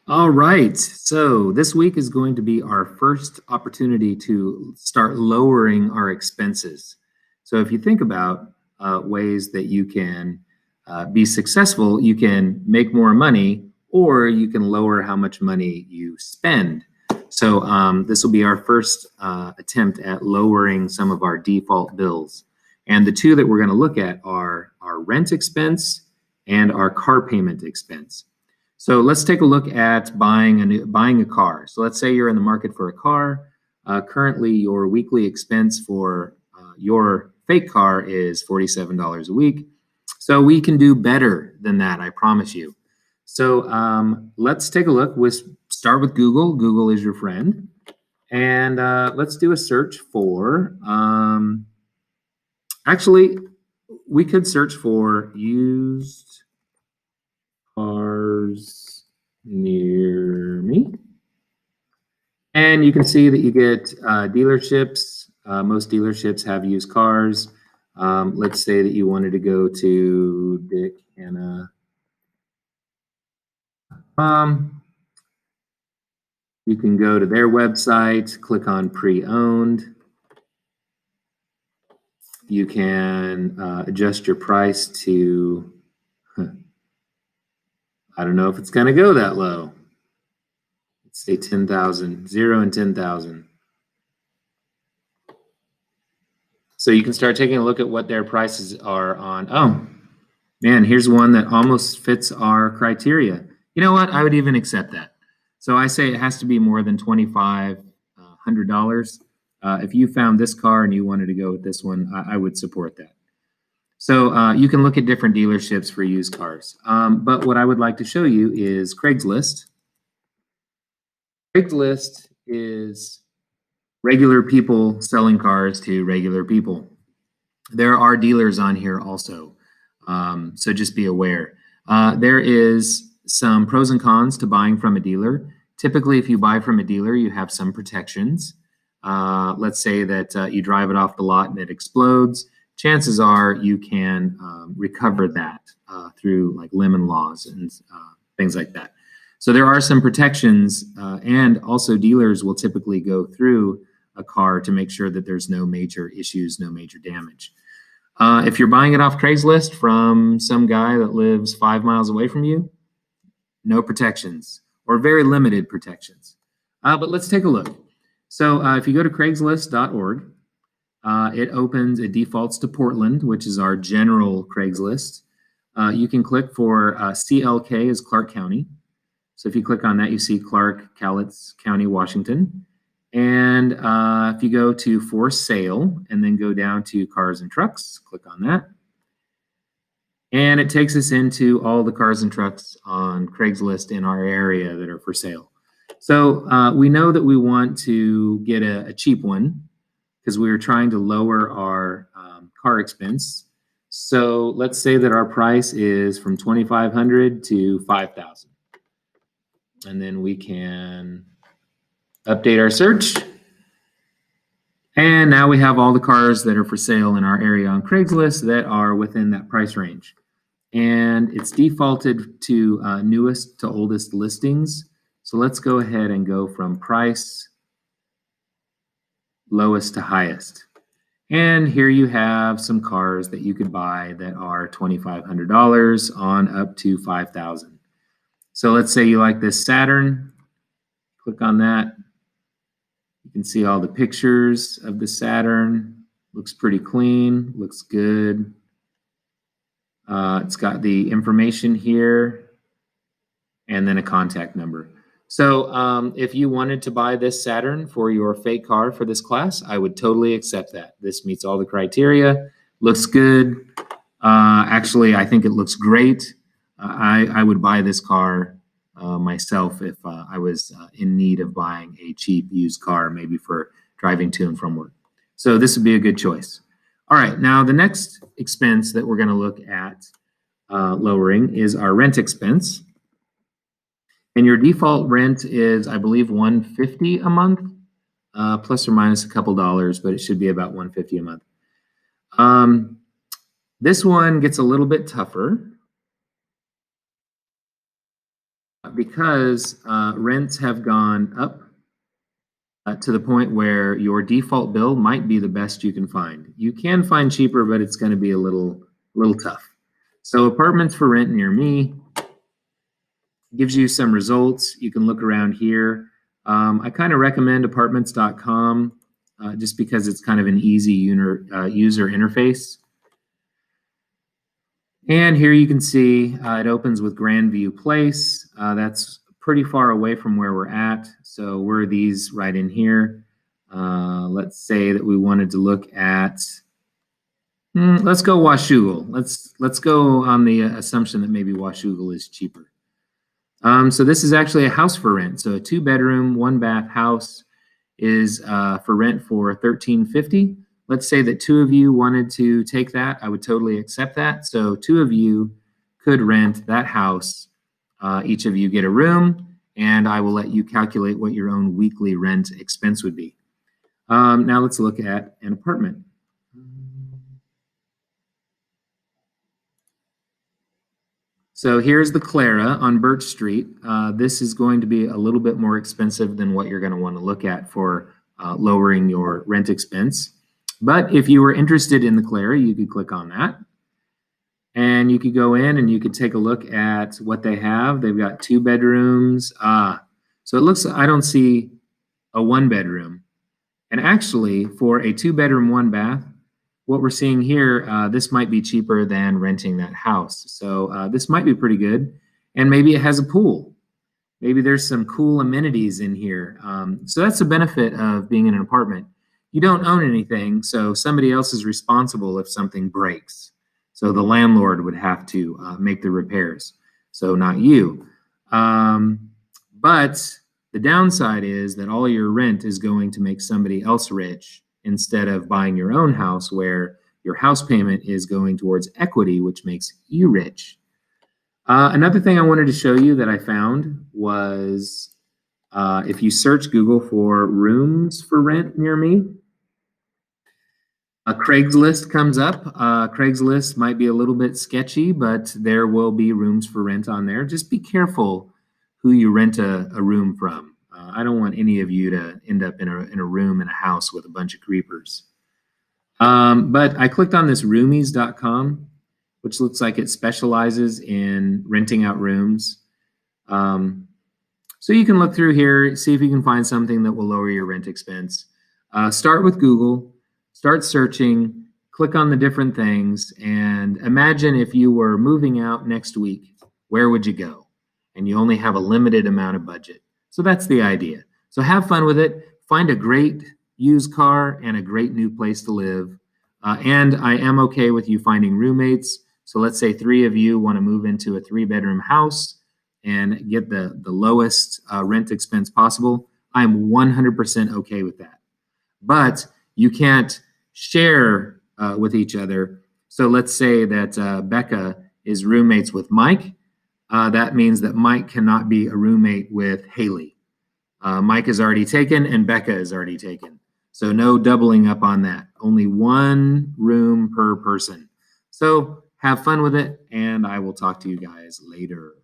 All right, so this week is going to be our first opportunity to start lowering our expenses. So if you think about ways that you can be successful, you can make more money or you can lower how much money you spend. So this will be our first attempt at lowering some of our default bills. And the two that we're going to look at are our rent expense and our car payment expense. So let's take a look at buying a car. So let's say you're in the market for a car. Currently, your weekly expense for your fake car is $47 a week. So we can do better than that, I promise you. So let's take a look. We'll start with Google. Google is your friend. And let's do a search for, actually, we could search for used cars near me. And you can see that you get dealerships. Most dealerships have used cars. Let's say that you wanted to go to Dick Hannah. You can go to their website, click on pre-owned. You can adjust your price to, I don't know if it's going to go that low. Let's say 10,000, 0 and 10,000. So you can start taking a look at what their prices are on. Oh, man, here's one that almost fits our criteria. You know what? I would even accept that. So I say it has to be more than $2,500. If you found this car and you wanted to go with this one, I would support that. So you can look at different dealerships for used cars. But what I would like to show you is Craigslist. Craigslist is regular people selling cars to regular people. There are dealers on here also, so just be aware. There is some pros and cons to buying from a dealer. Typically, if you buy from a dealer, you have some protections. Let's say that you drive it off the lot and it explodes. Chances are you can recover that through like lemon laws and things like that. So there are some protections, and also dealers will typically go through a car to make sure that there's no major issues, no major damage. If you're buying it off Craigslist from some guy that lives 5 miles away from you, no protections or very limited protections. But let's take a look. So if you go to Craigslist.org, it defaults to Portland, which is our general Craigslist. You can click for CLK is Clark County. So if you click on that, you see Clark, Cowlitz County, Washington. And if you go to for sale and then go down to cars and trucks, click on that. And it takes us into all the cars and trucks on Craigslist in our area that are for sale. So we know that we want to get a cheap one because we are trying to lower our car expense. So let's say that our price is from $2,500 to $5,000. And then we can update our search. And now we have all the cars that are for sale in our area on Craigslist that are within that price range. And it's defaulted to newest to oldest listings. So let's go ahead and go from price lowest to highest. And here you have some cars that you could buy that are $2,500 on up to $5,000. So let's say you like this Saturn. Click on that. You can see all the pictures of the Saturn. Looks pretty clean, looks good. It's got the information here and then a contact number. So if you wanted to buy this Saturn for your fake car for this class, I would totally accept that. This meets all the criteria, looks good. Actually, I think it looks great. I would buy this car myself if I was in need of buying a cheap used car, maybe for driving to and from work. So this would be a good choice. All right, now the next expense that we're going to look at lowering is our rent expense. And your default rent is, I believe, $150 a month, plus or minus a couple dollars, but it should be about $150 a month. This one gets a little bit tougher. because rents have gone up to the point where your default bill might be the best you can find. You can find cheaper, but it's going to be a little tough. So apartments for rent near me gives you some results. You can look around here. I kind of recommend apartments.com just because it's kind of an easy user interface. And here you can see it opens with Grandview Place. That's pretty far away from where we're at. So we're these right in here. Let's say that we wanted to look at, let's go Washougal. Let's go on the assumption that maybe Washougal is cheaper. So this is actually a house for rent. So a 2-bedroom, 1-bath house is for rent for $13.50. Let's say that 2 of you wanted to take that. I would totally accept that. So 2 of you could rent that house. Each of you get a room, and I will let you calculate what your own weekly rent expense would be. Now let's look at an apartment. So here's the Clara on Birch Street. This is going to be a little bit more expensive than what you're going to want to look at for lowering your rent expense. But if you were interested in the Clara, you could click on that. And you could go in and you could take a look at what they have. They've got 2 bedrooms. So it looks, I don't see a 1-bedroom. And actually, for a 2-bedroom, 1-bath, what we're seeing here, this might be cheaper than renting that house. So this might be pretty good. And maybe it has a pool. Maybe there's some cool amenities in here. So that's the benefit of being in an apartment. You don't own anything, so somebody else is responsible if something breaks. So the landlord would have to make the repairs, so not you. But the downside is that all your rent is going to make somebody else rich instead of buying your own house, where your house payment is going towards equity, which makes you rich. Another thing I wanted to show you that I found was if you search Google for rooms for rent near me, Craigslist comes up. Craigslist might be a little bit sketchy, but there will be rooms for rent on there. Just be careful who you rent a room from. I don't want any of you to end up in a room in a house with a bunch of creepers. But I clicked on this roomies.com, which looks like it specializes in renting out rooms. So you can look through here, see if you can find something that will lower your rent expense. Start with Google. Start searching, click on the different things, and imagine if you were moving out next week, where would you go? And you only have a limited amount of budget. So that's the idea. So have fun with it. Find a great used car and a great new place to live. And I am okay with you finding roommates. So let's say 3 of you want to move into a 3-bedroom house and get the lowest rent expense possible. I'm 100% okay with that. But you can't share with each other. So let's say that Becca is roommates with Mike. That means that Mike cannot be a roommate with Haley. Mike is already taken and Becca is already taken. So no doubling up on that. Only 1 room per person. So have fun with it, and I will talk to you guys later.